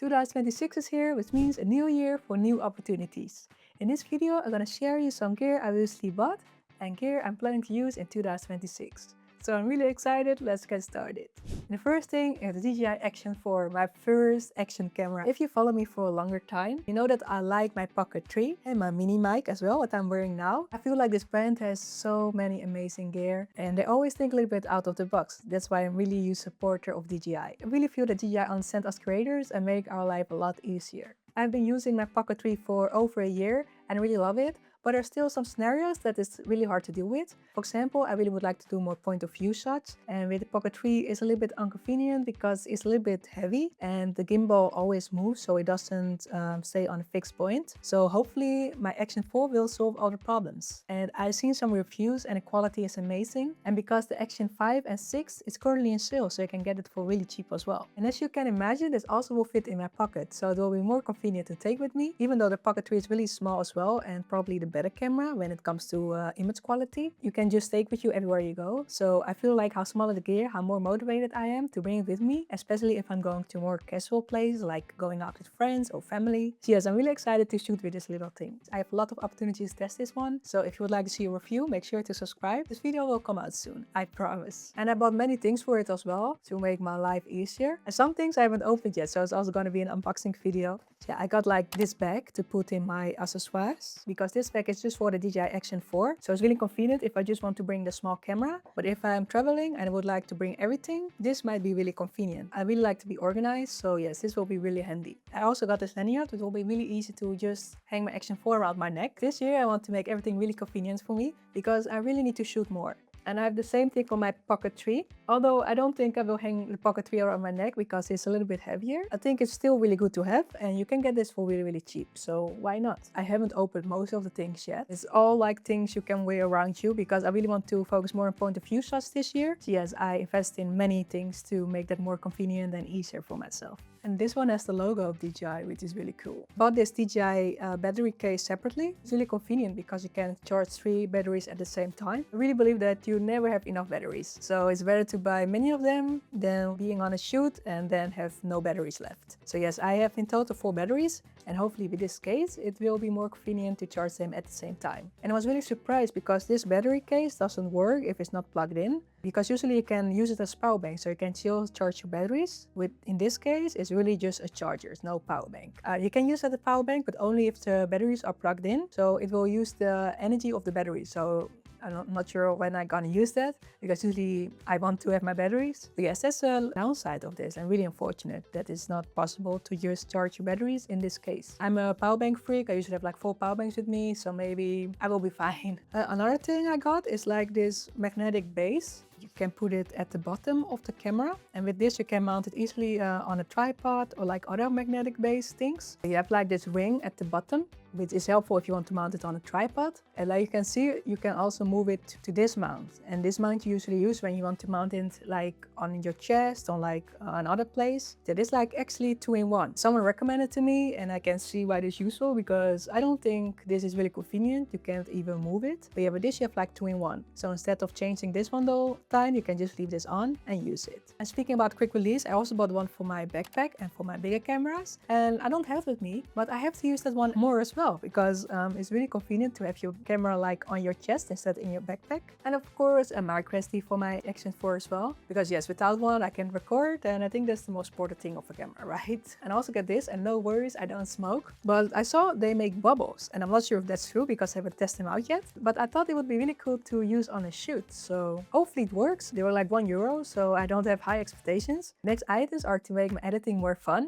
2026 is here, which means a new year for new opportunities. In this video, I'm gonna share you some gear I recently bought and gear I'm planning to use in 2026. So I'm really excited, let's get started. And the first thing is the DJI Action 4, my first action camera. If you follow me for a longer time, you know that I like my Pocket 3 and my mini mic as well, what I'm wearing now. I feel like this brand has so many amazing gear and they always think a little bit out of the box. That's why I'm really a huge supporter of DJI. I really feel that DJI understand us creators and make our life a lot easier. I've been using my Pocket 3 for over a year and I really love it. But there are still some scenarios that is really hard to deal with. For example, I really would like to do more point of view shots. And with the Pocket 3 it's a little bit inconvenient because it's a little bit heavy and the gimbal always moves so it doesn't stay on a fixed point. So hopefully my Action 4 will solve all the problems. And I've seen some reviews and the quality is amazing. And because the Action 5 and 6 is currently in sale, so you can get it for really cheap as well. And as you can imagine, this also will fit in my pocket. So it will be more convenient to take with me, even though the Pocket 3 is really small as well and probably the better camera when it comes to image quality. You can just take with you everywhere you go. So I feel like how smaller the gear, how more motivated I am to bring it with me, especially if I'm going to more casual places like going out with friends or family. So yes, I'm really excited to shoot with this little thing. I have a lot of opportunities to test this one. So if you would like to see a review, make sure to subscribe. This video will come out soon, I promise. And I bought many things for it as well to make my life easier. And some things I haven't opened yet, so it's also going to be an unboxing video. So yeah, I got like this bag to put in my accessoires because this bag is just for the DJI Action 4. So it's really convenient if I just want to bring the small camera. But if I'm traveling and I would like to bring everything, this might be really convenient. I really like to be organized, so yes, this will be really handy. I also got this lanyard. It will be really easy to just hang my Action 4 around my neck. This year I want to make everything really convenient for me because I really need to shoot more. And I have the same thing for my Pocket 3. Although I don't think I will hang the Pocket 3 around my neck because it's a little bit heavier. I think it's still really good to have and you can get this for really cheap. So why not? I haven't opened most of the things yet. It's all like things you can wear around you because I really want to focus more on point of view shots this year. So yes, I invest in many things to make that more convenient and easier for myself. And this one has the logo of DJI, which is really cool. Bought this DJI battery case separately. It's really convenient because you can charge 3 batteries at the same time. I really believe that you never have enough batteries. So it's better to buy many of them than being on a shoot and then have no batteries left. So yes, I have in total 4 batteries. And hopefully with this case, it will be more convenient to charge them at the same time. And I was really surprised because this battery case doesn't work if it's not plugged in. Because usually you can use it as power bank, so you can still charge your batteries. In this case, it's really just a charger, it's no power bank. You can use it as a power bank, but only if the batteries are plugged in. So it will use the energy of the battery. So I'm not sure when I'm gonna use that because usually I want to have my batteries. But yes, that's a downside of this and really unfortunate that it's not possible to just charge your batteries in this case. I'm a power bank freak. I usually have like 4 power banks with me, so maybe I will be fine. Another thing I got is like this magnetic base. You can put it at the bottom of the camera and with this you can mount it easily on a tripod or like other magnetic base things. You have like this ring at the bottom which is helpful if you want to mount it on a tripod. And like you can see, you can also move it to this mount. And this mount you usually use when you want to mount it like on your chest or like another place. That is like actually 2-in-1. Someone recommended it to me and I can see why this is useful because I don't think this is really convenient. You can't even move it. But yeah, with this you have like 2-in-1. So instead of changing this one though time, you can just leave this on and use it. And speaking about quick release, I also bought one for my backpack and for my bigger cameras. And I don't have it with me, but I have to use that one more as well because it's really convenient to have your camera like on your chest instead in your backpack. And of course a mic resty for my Action 4 as well because yes, without one I can record and I think that's the most important thing of a camera, right? And I also get this, and no worries, I don't smoke, but I saw they make bubbles and I'm not sure if that's true because I haven't tested them out yet, but I thought it would be really cool to use on a shoot, so hopefully it works. They were like €1, so I don't have high expectations. Next items are to make my editing more fun.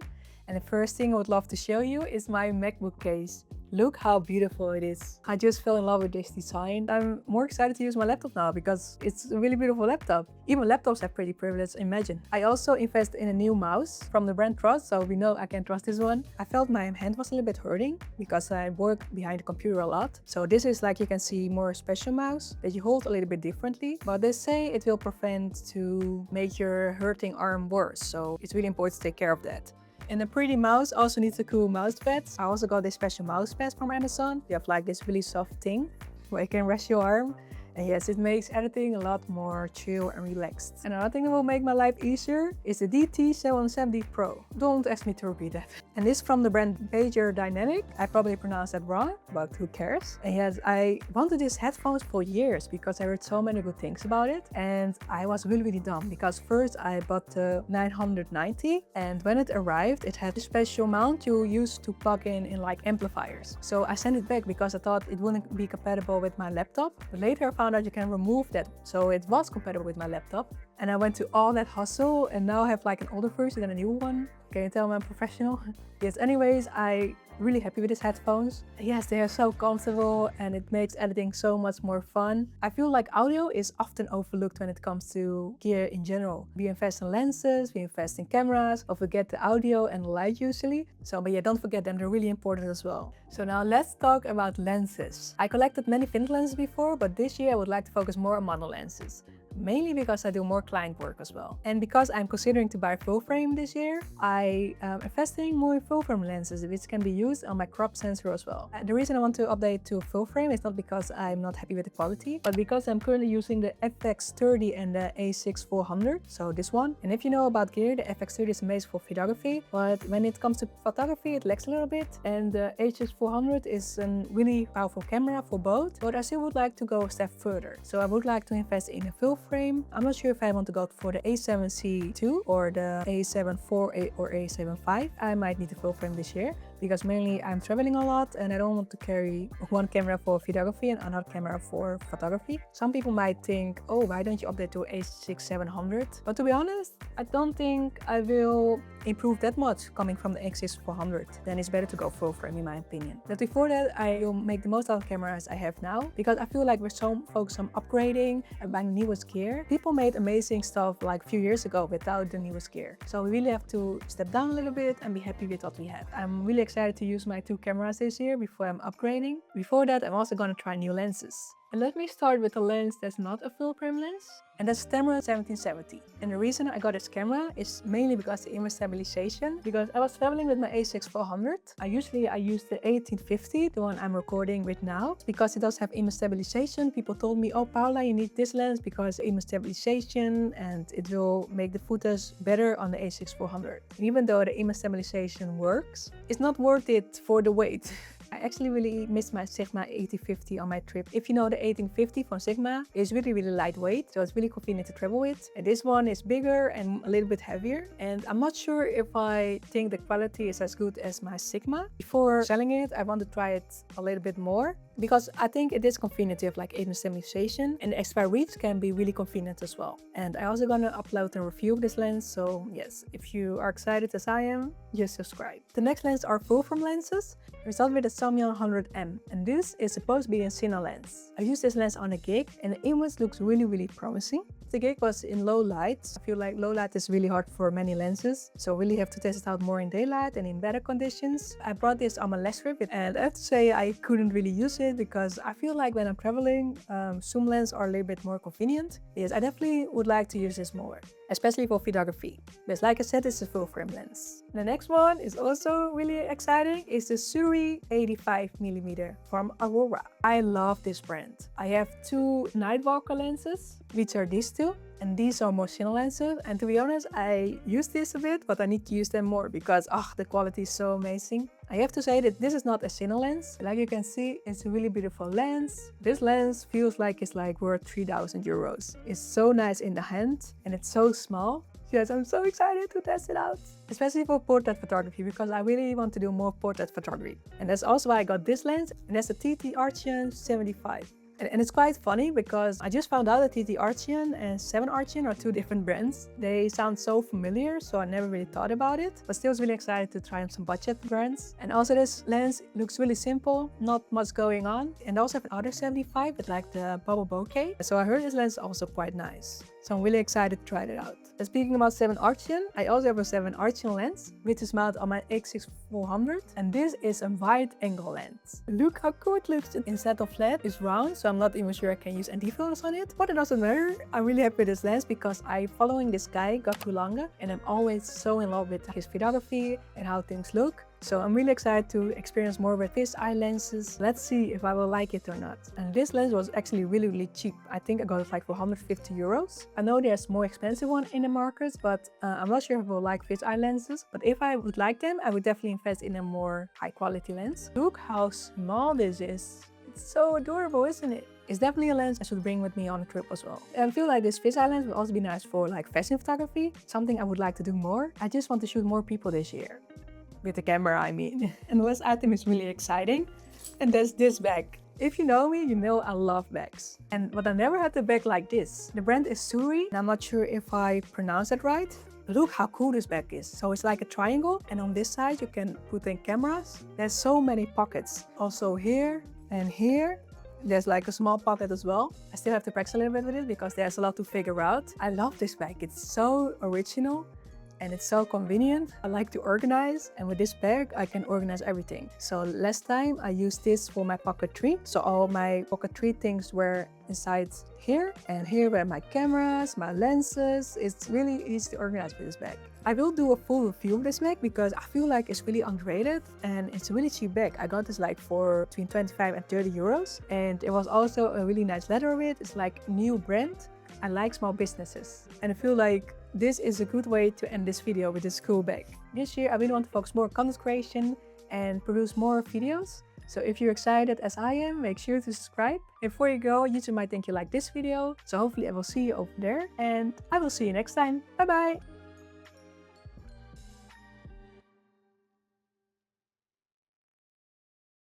And the first thing I would love to show you is my MacBook case. Look how beautiful it is. I just fell in love with this design. I'm more excited to use my laptop now because it's a really beautiful laptop. Even laptops have pretty privilege, imagine. I also invested in a new mouse from the brand Trust, so we know I can trust this one. I felt my hand was a little bit hurting because I work behind the computer a lot. So this is like you can see more special mouse that you hold a little bit differently. But they say it will prevent to make your hurting arm worse. So it's really important to take care of that. And a pretty mouse also needs a cool mouse pad. I also got this special mouse pad from Amazon. You have like this really soft thing where you can rest your arm. And yes, it makes editing a lot more chill and relaxed. And another thing that will make my life easier is the DT770 Pro. Don't ask me to repeat that. And this from the brand Pager Dynamic. I probably pronounced that wrong, but who cares? And yes, I wanted these headphones for years because I heard so many good things about it. And I was really dumb because first I bought the 990, and when it arrived, it had a special mount you use to plug in like amplifiers. So I sent it back because I thought it wouldn't be compatible with my laptop. But later I found out you can remove that, so it was compatible with my laptop. And I went to all that hustle and now I have like an older version than a new one. Can you tell I'm professional? Yes, anyways, I really happy with these headphones. Yes, they are so comfortable and it makes editing so much more fun. I feel like audio is often overlooked when it comes to gear in general. We invest in lenses, we invest in cameras, or forget the audio and light usually. But yeah, don't forget them, they're really important as well. So now let's talk about lenses. I collected many fin lenses before, but this year I would like to focus more on mono lenses. Mainly because I do more client work as well. And because I'm considering to buy full frame this year, I am investing more in full frame lenses, which can be used on my crop sensor as well. The reason I want to update to full frame is not because I'm not happy with the quality, but because I'm currently using the FX30 and the A6400, so this one. And if you know about gear, the FX30 is amazing for videography, but when it comes to photography, it lags a little bit. And the A6400 is a really powerful camera for both, but I still would like to go a step further. So I would like to invest in a full frame. I'm not sure if I want to go for the A7C2 or the A74 or A75. I might need a full frame this year because mainly I'm traveling a lot and I don't want to carry one camera for videography and another camera for photography. Some people might think, oh, why don't you update to A6700? But to be honest, I don't think I will improve that much coming from the A6400. Then it's better to go full frame in my opinion. But before that, I will make the most out of cameras I have now because I feel like we're so focused on upgrading and buying newest gear. People made amazing stuff like a few years ago without the newest gear. So we really have to step down a little bit and be happy with what we have. I'm really excited to use my 2 cameras this year before I'm upgrading. Before that, I'm also going to try new lenses. And let me start with a lens that's not a full frame lens, and that's Tamron 1770. And the reason I got this camera is mainly because the image stabilization, because I was traveling with my A6400. I use the 1850, the one I'm recording with now, because it does have image stabilization. People told me, oh Paula, you need this lens because image stabilization and it will make the footage better on the A6400. And even though the image stabilization works, it's not worth it for the weight. I actually really missed my Sigma 1850 on my trip. If you know, the 1850 from Sigma is really lightweight, so it's really convenient to travel with. And this one is bigger and a little bit heavier. And I'm not sure if I think the quality is as good as my Sigma. Before selling it, I want to try it a little bit more, because I think it is convenient to have like image stabilization, and the extra reach can be really convenient as well. And I also gonna upload a review of this lens, so yes, if you are excited as I am, just subscribe. The next lens are full frame lenses. We start with the Samyang 100M, and this is supposed to be a cine lens. I used this lens on a gig and the image looks really promising. The gig was in low light. I feel like low light is really hard for many lenses, so really have to test it out more in daylight and in better conditions. I brought this on my last trip and I have to say I couldn't really use it because I feel like when I'm traveling, zoom lenses are a little bit more convenient. Yes, I definitely would like to use this more, especially for photography. But like I said, it's a full frame lens. The next one is also really exciting. It's the Suri 85mm from Aurora. I love this brand. I have 2 Nightwalker lenses, which are these 2. And these are more cine lenses, and to be honest, I use this a bit, but I need to use them more because the quality is so amazing. I have to say that this is not a cine lens. Like you can see, it's a really beautiful lens. This lens feels like it's like worth 3,000 euros. It's so nice in the hand and it's so small. Yes, I'm so excited to test it out. Especially for portrait photography, because I really want to do more portrait photography. And that's also why I got this lens, and that's the TT Archean 75. And it's quite funny because I just found out that TT Archean and 7 Archean are 2 different brands. They sound so familiar, so I never really thought about it. But still, I was really excited to try on some budget brands. And also this lens looks really simple, not much going on. And I also have another 75 with like the bubble bokeh. So I heard this lens is also quite nice. So I'm really excited to try it out. And speaking about 7 Archean, I also have a 7 Archean lens, which is mounted on my X6400. And this is a wide angle lens. Look how cool it looks. Instead of flat, it's round, so I'm not even sure I can use anti-focus on it. But it doesn't matter. I'm really happy with this lens because I'm following this guy, Gakulanga, and I'm always so in love with his photography and how things look. So I'm really excited to experience more with fisheye lenses. Let's see if I will like it or not. And this lens was actually really cheap. I think I got it like for 150 euros. I know there's more expensive one in the market, but I'm not sure if I will like fisheye lenses. But if I would like them, I would definitely invest in a more high quality lens. Look how small this is. It's so adorable, isn't it? It's definitely a lens I should bring with me on a trip as well. I feel like this fisheye lens would also be nice for like fashion photography, something I would like to do more. I just want to shoot more people this year. With the camera, I mean. And the last item is really exciting, and that's this bag. If you know me, you know I love bags. But I never had a bag like this. The brand is Suri, and I'm not sure if I pronounce it right. Look how cool this bag is. So it's like a triangle, and on this side you can put in cameras. There's so many pockets. Also here and here. There's like a small pocket as well. I still have to practice a little bit with it because there's a lot to figure out. I love this bag. It's so original and it's so convenient. I like to organize, and with this bag I can organize everything. So last time I used this for my pocket 3. So all my pocket 3 things were inside here, and here were my cameras, my lenses. It's really easy to organize with this bag. I will do a full review of this bag because I feel like it's really underrated and it's a really cheap bag. I got this like for between 25 and 30 euros, and it was also a really nice leather with. It's like a new brand. I like small businesses, and I feel like this is a good way to end this video with this cool bag. This year I really want to focus more on content creation and produce more videos. So if you're excited as I am, make sure to subscribe. Before you go, YouTube might think you like this video. So hopefully I will see you over there, and I will see you next time. Bye bye!